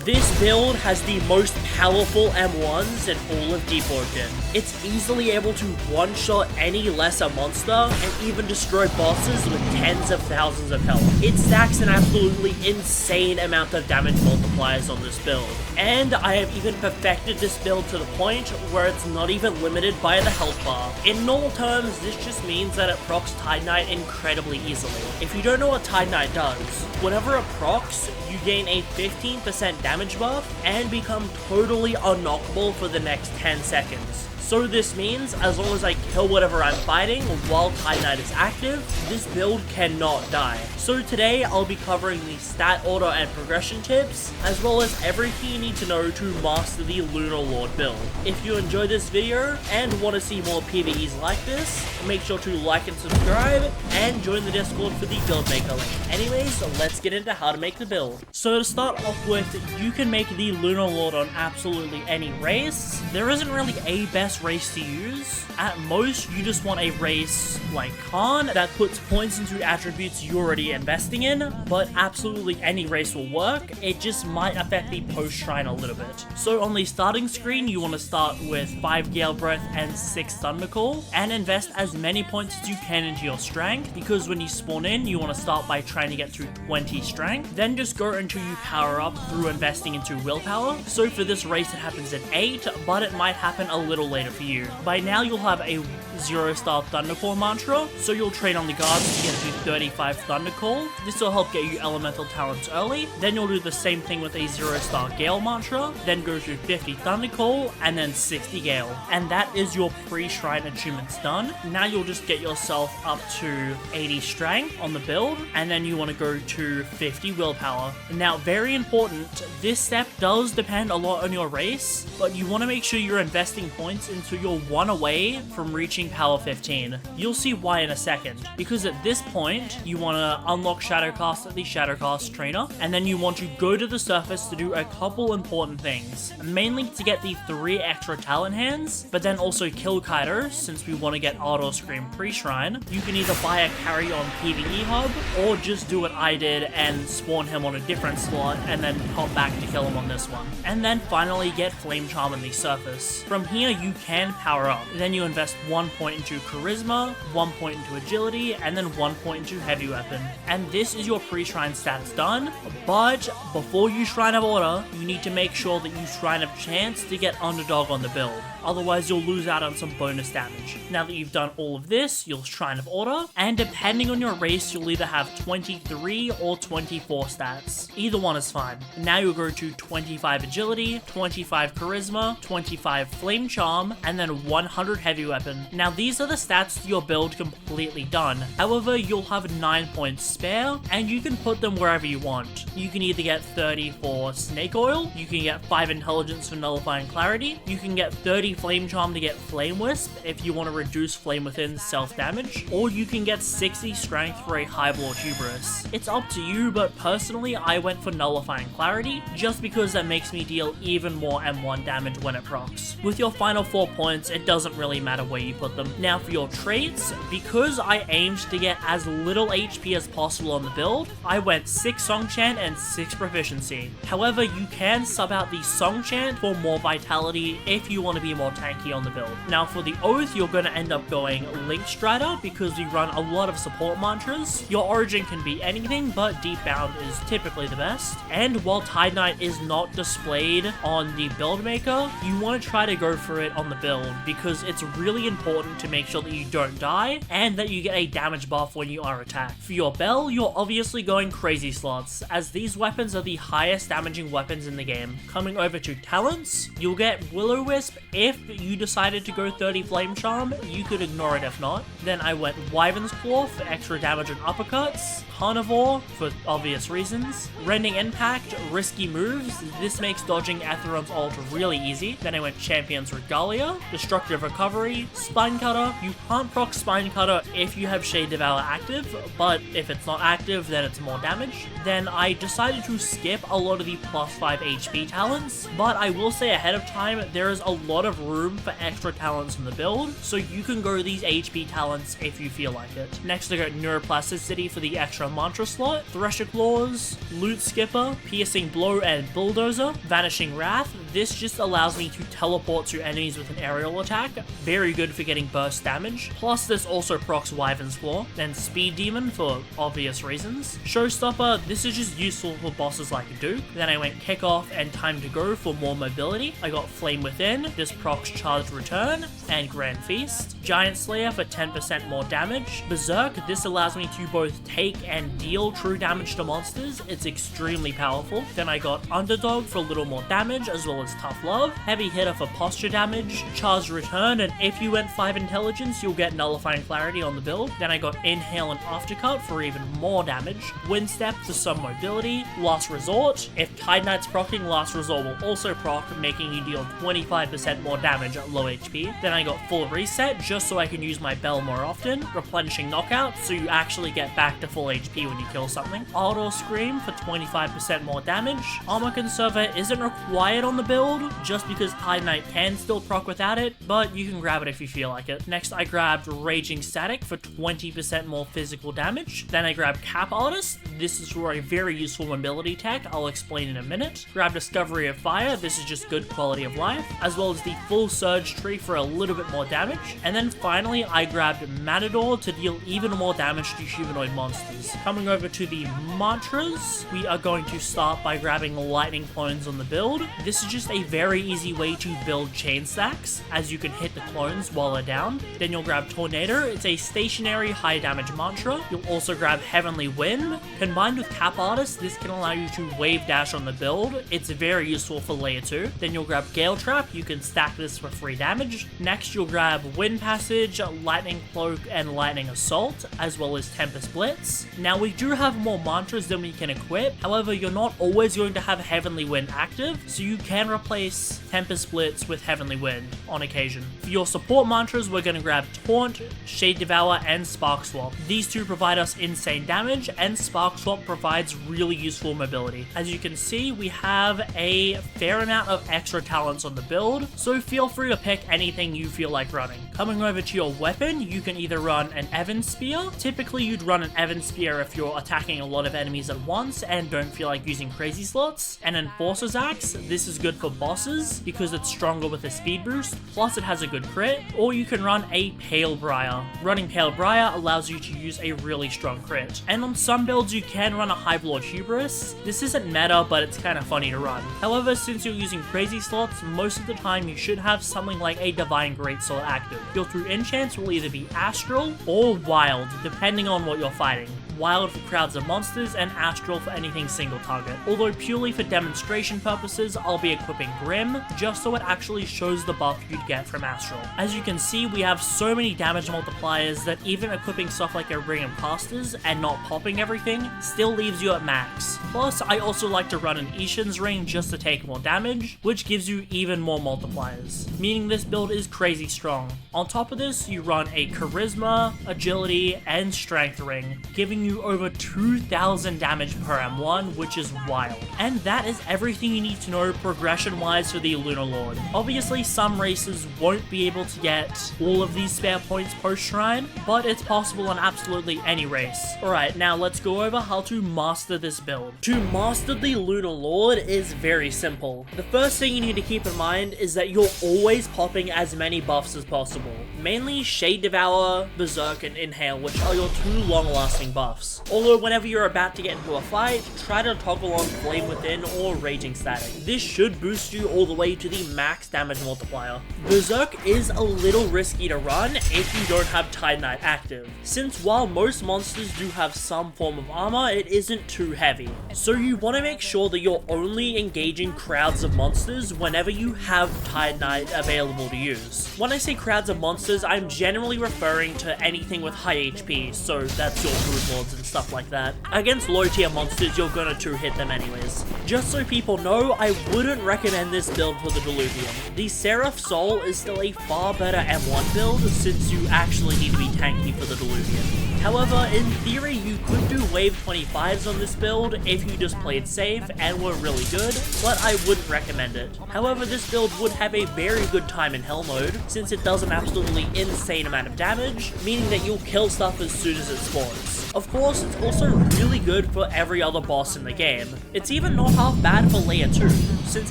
This build has the most powerful M1s in all of Deepwoken. It's easily able to one-shot any lesser monster and even destroy bosses with tens of thousands of health. It stacks an absolutely insane amount of damage multipliers on this build. And I have even perfected this build to the point where it's not even limited by the health bar. In normal terms, this just means that it procs Tide Knight incredibly easily. If you don't know what Tide Knight does, whenever it procs, you gain a 15% damage buff and become totally unknockable for the next 10 seconds. So this means, as long as I kill whatever I'm fighting while Tide Knight is active, this build cannot die. So today, I'll be covering the stat order and progression tips, as well as everything you need to know to master the Lunar Lord build. If you enjoyed this video and want to see more PvEs like this, make sure to like and subscribe, and join the Discord for the build maker link. Anyways, let's get into how to make the build. So to start off with, you can make the Lunar Lord on absolutely any race. There isn't really a best race to use. At most, you just want a race like Khan that puts points into attributes you're already investing in, but absolutely any race will work. It just might affect the post shrine a little bit. So on the starting screen, you want to start with 5 Gale Breath and 6 Thundercall, and invest as many points as you can into your strength, because when you spawn in, you want to start by trying to get to 20 strength, then just go until you power up through investing into willpower. So for this race, it happens at 8, but it might happen a little later for you. By now, you'll have a 0-star Thundercall mantra, so you'll train on the guards to get to 35 Thundercall. This will help get you elemental talents early. Then you'll do the same thing with a 0-star Gale mantra, then go to 50 Thundercall, and then 60 Gale. And that is your pre-shrine achievements done. Now you'll just get yourself up to 80 strength on the build, and then you want to go to 50 willpower. Now, very important, this step does depend a lot on your race, but you want to make sure you're investing points until you're 1 away from reaching power 15. You'll see why in a second, because at this point, you want to unlock Shadowcast at the Shadowcast trainer, and then you want to go to the surface to do a couple important things, mainly to get the 3 extra talent hands, but then also kill Kaido, since we want to get Auto Scream pre-shrine. You can either buy a carry on PvE hub, or just do what I did and spawn him on a different slot, and then hop back to kill him on this one. And then finally get Flame Charm on the surface. From here, you can power up. Then you invest 1 point into Charisma, 1 point into Agility, and then 1 point into Heavy Weapon. And this is your pre-shrine stats done, but before you Shrine of Order, you need to make sure that you Shrine of Chance to get Underdog on the build. Otherwise, you'll lose out on some bonus damage. Now that you've done all of this, you'll Shrine of Order, and depending on your race, you'll either have 23 or 24 stats. Either one is fine. Now you'll go to 25 Agility, 25 Charisma, 25 Flame Charm, and then 100 Heavy Weapon. Now these are the stats to your build completely done. However, you'll have 9 points spare, and you can put them wherever you want. You can either get 30 for Snake Oil, you can get 5 Intelligence for Nullifying Clarity, you can get 30 Flame Charm to get Flame Wisp if you want to reduce Flame Within self-damage, or you can get 60 Strength for a Highball Hubris. It's up to you, but personally I went for Nullifying Clarity, just because that makes me deal even more M1 damage when it procs. With your final 4 points, it doesn't really matter where you put them. Now for your traits, because I aimed to get as little HP as possible on the build, I went 6 Song Chant and 6 Proficiency. However, you can sub out the Song Chant for more Vitality if you want to be more tanky on the build. Now for the Oath, you're going to end up going Link Strider, because we run a lot of support mantras. Your origin can be anything, but Deep Bound is typically the best. And while Tide Knight is not displayed on the build maker, you want to try to go for it on the build, because it's really important to make sure that you don't die, and that you get a damage buff when you are attacked. For your Bell, you're obviously going Crazy Slots, as these weapons are the highest damaging weapons in the game. Coming over to Talents, you'll get Will-O-Wisp if you decided to go 30 Flame Charm. You could ignore it if not. Then I went Wyvern's Claw for extra damage and uppercuts, Carnivore for obvious reasons, Rending Impact, risky moves, this makes dodging Atheron's ult really easy. Then I went Champion's Regalia, Destructive Recovery, Spine Cutter. You can't proc Spine Cutter if you have Shade Devour active, but if it's not active, then it's more damage. Then I decided to skip a lot of the plus 5 HP talents, but I will say ahead of time, there is a lot of room for extra talents in the build, so you can go these HP talents if you feel like it. Next I got Neuroplasticity for the extra mantra slot, Thresher Claws, Loot Skipper, Piercing Blow Crossbow and Bulldozer. Vanishing Wrath, this just allows me to teleport to enemies with an aerial attack, very good for getting burst damage. Plus this also procs Wyvern's Claw. Then Speed Demon for obvious reasons. Showstopper, this is just useful for bosses like Duke. Then I went Kickoff and Time to Go for more mobility. I got Flame Within, this procs Charged Return, and Grand Feast. Giant Slayer for 10% more damage. Berserk, this allows me to both take and deal true damage to monsters. It's extremely powerful. Then I got Underdog for a little more damage, as well as Tough Love. Heavy Hitter for posture damage. Charged Return, and if you went 5 intelligence, you'll get Nullifying Clarity on the build. Then I got Inhale and Aftercut for even more damage. Wind Step for some mobility. Last Resort, if Tide Knight's proccing, Last Resort will also proc, making you deal 25% more damage at low HP. Then I got Full Reset, just so I can use my bell more often. Replenishing Knockout, so you actually get back to full HP when you kill something. Auto Scream for 25% more damage. Armor Conserver isn't required on the build, just because Tide Knight can still proc without it, but you can grab it if you feel like it. Next I grabbed Raging Static for 20% more physical damage. Then I grabbed Cap Artist, this is for a very useful mobility tech, I'll explain in a minute. Grab Discovery of Fire, this is just good quality of life, as well as the Full Surge Tree for a little bit more damage. And then finally I grabbed Matador to deal even more damage to humanoid monsters. Coming over to the mantras, we are going to start by grabbing Lightning Clones on the build. This is just a very easy way to build chain stacks, as you can hit the clones while they're down. Then you'll grab Tornado, it's a stationary high damage mantra. You'll also grab Heavenly Wind. Combined with Cap Artist, this can allow you to wave dash on the build. It's very useful for layer 2. Then you'll grab Gale Trap, you can stack this for free damage. Next you'll grab Wind Passage, Lightning Cloak, and Lightning Assault, as well as Tempest Blitz. Now we do have more mantras than we can equip, however you're not always going to have Heavenly Wind active, so you can replace Tempest Blitz with Heavenly Wind on occasion. For your support mantras, we're going to grab Taunt, Shade Devour, and Spark Swap. These two provide us insane damage, and Spark Swap provides really useful mobility. As you can see, we have a fair amount of extra talents on the build, so feel free to pick anything you feel like running. Coming over to your weapon, you can either run an Evan Spear. Typically you'd run an Evan Spear if you're attacking a lot of enemies at once and don't feel like using crazy slots. An Enforcer's Axe, this is good for bosses because it's stronger with a speed boost, plus it has a good crit. Or you can run a Pale Briar. Running Pale Briar allows you to use a really strong crit. And on some builds you can run a Hive Lord Hubris. This isn't meta, but it's kind of funny to run. However, since you're using crazy slots, most of the time you should have something like a Divine Greatsword active. Your true enchants will either be Astral or Wild, depending on what you're fighting. Wild for crowds of monsters, and Astral for anything single target. Although purely for demonstration purposes, I'll be equipping Grim, just so it actually shows the buff you'd get from Astral. As you can see, we have so many damage multipliers that even equipping stuff like a Ring of Casters and not popping everything still leaves you at max. Plus, I also like to run an Ishin's Ring just to take more damage, which gives you even more multipliers, meaning this build is crazy strong. On top of this, you run a Charisma, Agility, and Strength Ring, giving you over 2,000 damage per M1, which is wild. And that is everything you need to know progression-wise for the Lunar Lord. Obviously, some races won't be able to get all of these spare points post-shrine, but it's possible on absolutely any race. Alright, now let's go over how to master this build. To master the Lunar Lord is very simple. The first thing you need to keep in mind is that you're always popping as many buffs as possible. Mainly Shade Devour, Berserk, and Inhale, which are your two long-lasting buffs. Although whenever you're about to get into a fight, try to toggle on Flame Within or Raging Static. This should boost you all the way to the max damage multiplier. Berserk is a little risky to run if you don't have Tide Knight active, since while most monsters do have some form of armor, it isn't too heavy. So you want to make sure that you're only engaging crowds of monsters whenever you have Tide Knight available to use. When I say crowds of monsters, I'm generally referring to anything with high HP, so that's your Brood Lords and stuff like that. Against low tier monsters, you're gonna 2-hit them anyways. Just so people know, I wouldn't recommend this build for the Diluvian. The Seraph Soul is still a far better M1 build, since you actually need to be tanky for the Diluvian. However, in theory, you could do wave 25s on this build if you just played safe and were really good, but I wouldn't recommend it. However, this build would have a very good time in Hell mode, since it does an absolutely insane amount of damage, meaning that you'll kill stuff as soon as it spawns. Of course, it's also really good for every other boss in the game. It's even not half bad for layer 2, since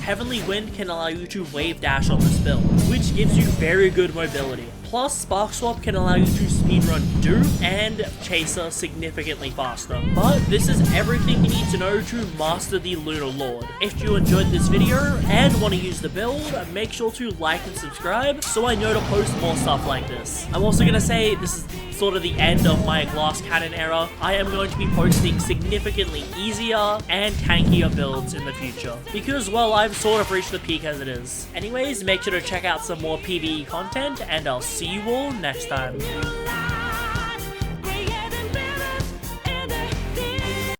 Heavenly Wind can allow you to wave dash on this build, which gives you very good mobility. Plus, Spark Swap can allow you to speedrun Dupe and Chaser significantly faster. But this is everything you need to know to master the Lunar Lord. If you enjoyed this video and want to use the build, make sure to like and subscribe so I know to post more stuff like this. I'm also going to say this is sort of the end of my glass cannon era. I am going to be posting significantly easier and tankier builds in the future, because well, I've sort of reached the peak as it is. Anyways, make sure to check out some more PvE content, and I'll see you all next time.